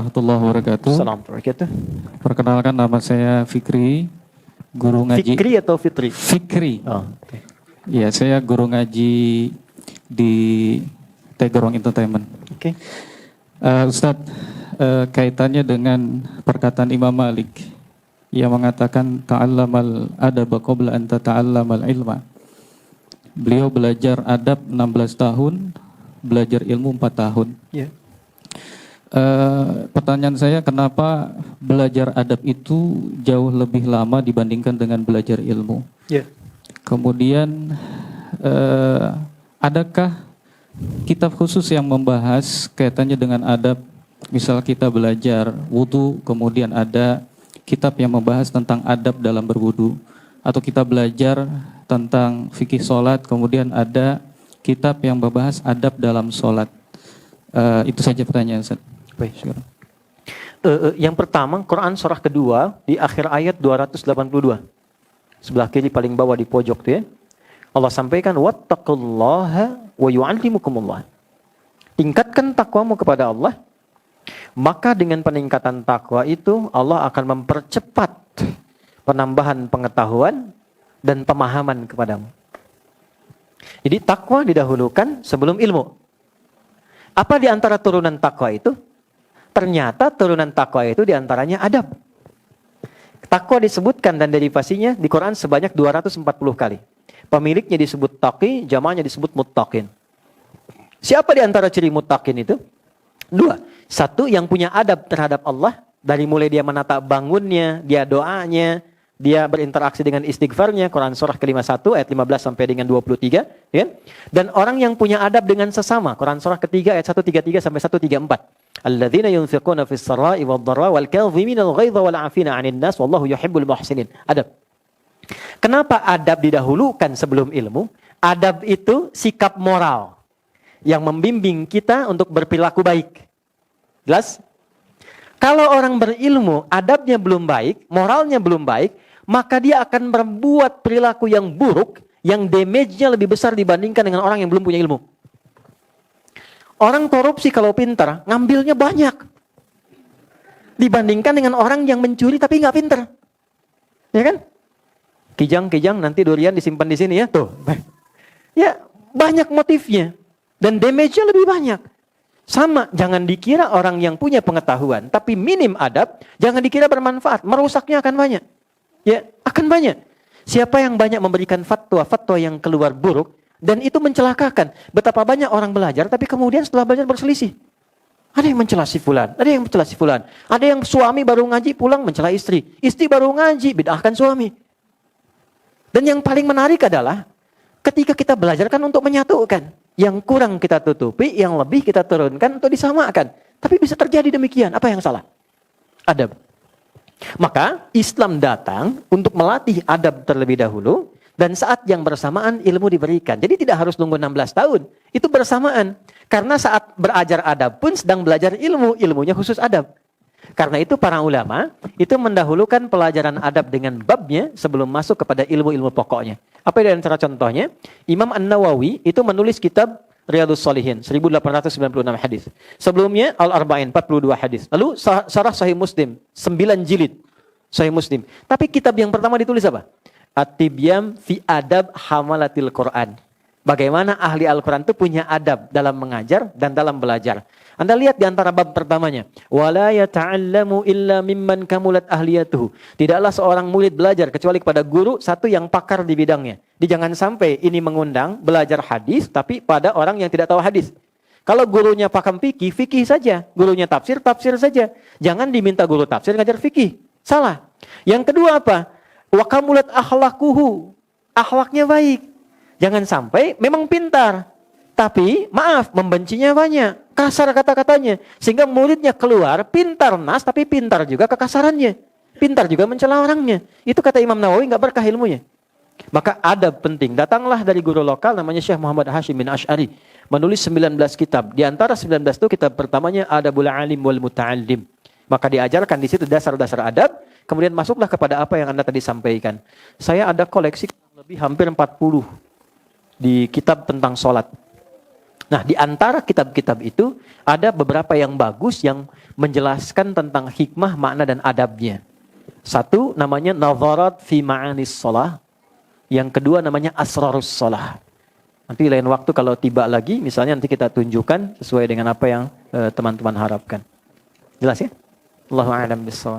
warahmatullahi wabarakatuh. Assalamualaikum warahmatullahi wabarakatuh. Perkenalkan, nama saya Fikri, guru ngaji. Fikri atau Fitri? Fikri. Oh, okay. Ya, saya guru ngaji di Tegerong Entertainment. Oke. Ustadz, kaitannya dengan perkataan Imam Malik yang mengatakan ta'allamal adaba qabla an tata'allamal ilma. Beliau belajar adab 16 tahun, belajar ilmu 4 tahun. Yeah. Pertanyaan saya, kenapa belajar adab itu jauh lebih lama dibandingkan dengan belajar ilmu? Yeah. Kemudian adakah kitab khusus yang membahas kaitannya dengan adab? Misal kita belajar wudu, kemudian ada kitab yang membahas tentang adab dalam berwudu. Atau kita belajar tentang fikih sholat, kemudian ada kitab yang membahas adab dalam sholat. Itu saja pertanyaan Ustaz. Baik. Yang pertama, Quran surah kedua di akhir ayat 282. Sebelah kiri paling bawah di pojok tuh ya. Allah sampaikan wattaqullaha wa yu'allimukumullah. Tingkatkan takwamu kepada Allah, maka dengan peningkatan takwa itu Allah akan mempercepat penambahan pengetahuan dan pemahaman kepadamu. Jadi takwa didahulukan sebelum ilmu. Apa di antara turunan takwa itu? Ternyata turunan takwa itu diantaranya adab. Takwa disebutkan dan derivasinya di Quran sebanyak 240 kali. Pemiliknya disebut taqi, jamaahnya disebut muttaqin. Siapa di antara ciri muttaqin itu? 2. 1, yang punya adab terhadap Allah. Dari mulai dia menata bangunnya, dia doanya, dia berinteraksi dengan istighfarnya. Quran surah ke-51 ayat 15 sampai dengan 23. Ya? Dan orang yang punya adab dengan sesama. Quran surah ketiga ayat 133 sampai 134. Alladzina yunfiquna fis sarai wad dharra wal kadhimina al ghaidha wal 'afina 'anil nas wallahu yuhibbul muhsinin. Adab. Kenapa adab didahulukan sebelum ilmu? Adab itu sikap moral yang membimbing kita untuk berperilaku baik. Jelas? Kalau orang berilmu, adabnya belum baik, moralnya belum baik, maka dia akan membuat perilaku yang buruk, yang damage-nya lebih besar dibandingkan dengan orang yang belum punya ilmu. Orang korupsi kalau pintar, ngambilnya banyak. Dibandingkan dengan orang yang mencuri tapi nggak pintar. Ya kan? Kijang-kijang nanti durian disimpan di sini ya. Tuh. Ya, banyak motifnya. Dan damage-nya lebih banyak. Sama, jangan dikira orang yang punya pengetahuan tapi minim adab, jangan dikira bermanfaat. Merusaknya akan banyak. Ya, akan banyak. Siapa yang banyak memberikan fatwa yang keluar buruk, dan itu mencelakakan. Betapa banyak orang belajar, tapi kemudian setelah belajar berselisih. Ada yang mencela si fulan, ada yang mencela si fulan. Ada yang suami baru ngaji pulang mencela istri. Istri baru ngaji, bid'ahkan suami. Dan yang paling menarik adalah, ketika kita belajar kan untuk menyatukan. Yang kurang kita tutupi, yang lebih kita turunkan untuk disamakan. Tapi bisa terjadi demikian, apa yang salah? Adab. Maka Islam datang untuk melatih adab terlebih dahulu. Dan saat yang bersamaan ilmu diberikan. Jadi tidak harus nunggu 16 tahun. Itu bersamaan. Karena saat berajar adab pun sedang belajar ilmu. Ilmunya khusus adab. Karena itu para ulama itu mendahulukan pelajaran adab dengan babnya sebelum masuk kepada ilmu-ilmu pokoknya. Apa di antara contohnya? Imam An-Nawawi itu menulis kitab Riyadhus Shalihin 1896 hadis. Sebelumnya Al-Arba'in 42 hadis. Lalu Syarah Sahih Muslim 9 jilid Sahih Muslim. Tapi kitab yang pertama ditulis apa? At-Tibyam fi adab hamalatil Quran. Bagaimana ahli Al-Quran itu punya adab dalam mengajar dan dalam belajar. Anda lihat di antara bab pertamanya. Wala yata'allamu illa mimman kamulat ahliyatuhu. Tidaklah seorang murid belajar kecuali kepada guru satu yang pakar di bidangnya. Jangan sampai ini mengundang belajar hadis tapi pada orang yang tidak tahu hadis. Kalau gurunya pakam fikih, fikih saja. Gurunya tafsir, tafsir saja. Jangan diminta guru tafsir ngajar fikih. Salah. Yang kedua apa? Wa kamulat akhlaquhu. Akhlaknya baik. Jangan sampai memang pintar. Tapi maaf, membencinya banyak. Kasar kata-katanya. Sehingga muridnya keluar pintar nas, tapi pintar juga kekasarannya. Pintar juga mencela orangnya. Itu kata Imam Nawawi nggak berkah ilmunya. Maka adab penting. Datanglah dari guru lokal namanya Syekh Muhammad Hashim bin Ash'ari. Menulis 19 kitab. Di antara 19 itu kitab pertamanya Adabul Alim wal Muta'allim. Maka diajarkan di situ dasar-dasar adab. Kemudian masuklah kepada apa yang Anda tadi sampaikan. Saya ada koleksi lebih hampir 40 di kitab tentang sholat. Nah, di antara kitab-kitab itu ada beberapa yang bagus yang menjelaskan tentang hikmah, makna dan adabnya. Satu namanya Nadharat fi Ma'anis Shalah. Yang kedua namanya Asrarus Shalah. Nanti lain waktu kalau tiba lagi, misalnya nanti kita tunjukkan sesuai dengan apa yang teman-teman harapkan. Jelas ya? Allahu a'lam bishawab.